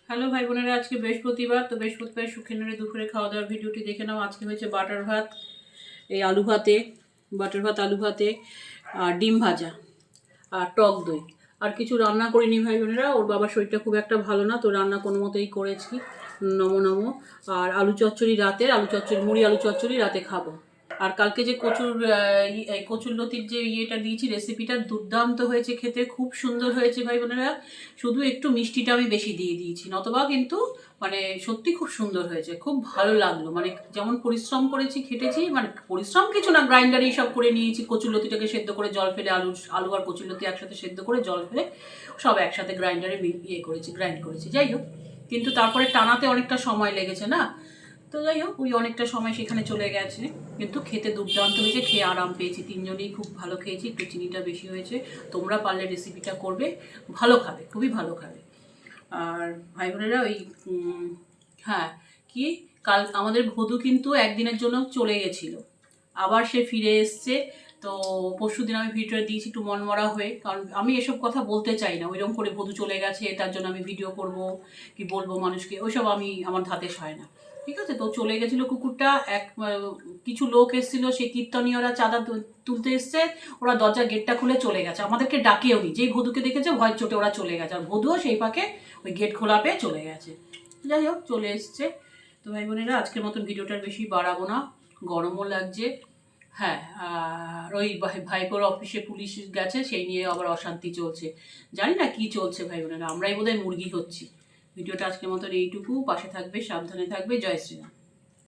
Hello ভাই বোনেরা, আজকে বৃহস্পতিবার। তো বৃহস্পতিবার সুখেনারে দুপুরে খাওয়া দাওয়ার ভিডিওটি দেখে নাও। আজকে হয়েছে বাটার ভাত, এই আলু ভাতে, বাটার ভাত আলু ভাতে, আর ডিম ভাজা, আর টক দই। আর কিছু রান্না করিনি ভাই বোনেরা, ওর বাবার শরীরটা খুব একটা ভালো না, তো রান্না কোনো মতেই করেছি নমো নমো। আর আলু চচ্চড়ি রাতের, আলু চচ্চড়ি, মুড়ি আলু চচ্চড়ি রাতে খাবো। আর কালকে যে কচুর লতির যে ইয়েটা দিয়েছি, রেসিপিটা দুর্দান্ত হয়েছে, খেতে খুব সুন্দর হয়েছে ভাই বোনেরা। শুধু একটু মিষ্টিটা আমি বেশি দিয়ে দিয়েছি, নতবা কিন্তু মানে সত্যি খুব সুন্দর হয়েছে, খুব ভালো লাগলো। মানে যেমন পরিশ্রম করেছি, খেটেছি, মানে পরিশ্রম কিছু না, গ্রাইন্ডারেই সব করে নিয়েছি। কচুরলতিটাকে সেদ্ধ করে জল ফেলে, আলু আর কচুরলতি একসাথে সেদ্ধ করে জল ফেলে সব একসাথে গ্রাইন্ডারে গ্রাইন্ড করেছি। যাই হোক, কিন্তু তারপরে টানাতে অনেকটা সময় লেগেছে না, তো যাই হোক ওই অনেকটা সময় সেখানে চলে গেছে। কিন্তু খেতে দুর্দান্ত হয়েছে, খেয়ে আরাম পেয়েছি, তিনজনেই খুব ভালো খেয়েছি। একটু চিনিটা বেশি হয়েছে। তোমরা পারলে রেসিপিটা করবে, ভালো খাবে, খুবই ভালো খাবে। আর ভাই বোনেরা ওই হ্যাঁ, কি কাল আমাদের ভদু কিন্তু একদিনের জন্য চলে গেছিল, আবার সে ফিরে এসছে। তো পরশু দিন আমি ভিডিওটা দিয়েছি একটু মনমরা হয়ে, কারণ আমি এসব কথা বলতে চাই না। ওইরকম করে ভদু চলে গেছে তার জন্য আমি ভিডিও করব কি বলবো মানুষকে, ওইসব আমি আমার ধাতে হয় না, ঠিক আছে। তো চলে গেছিলো কুকুরটা, কিছু লোক এসেছিল, সেই কীর্তনীয়রা চাঁদা তুলতে এসছে, ওরা দরজা গেটটা খুলে চলে গেছে, আমাদেরকে ডাকেও নি। যেই ভদুকে দেখেছে ভয় চোটে ওরা চলে গেছে, আর ভদুও সেই পাকে ওই গেট খোলা পেয়ে চলে গেছে। যাই হোক চলে এসছে। তো ভাই বোনেরা আজকের মতন ভিডিওটার বেশি বাড়াবো না, গরমও লাগছে। হ্যাঁ, আর ওই ভাইপোর অফিসে পুলিশ গেছে, সেই নিয়ে আবার অশান্তি চলছে। জানি না কি চলছে ভাই বোনেরা, আমরাই বোধহয় মুরগি হচ্ছি। ভিডিওটা আজকের মতন এইটুকু। পাশে থাকবে, সাবধানে থাকবে। জয় শ্রীরাম।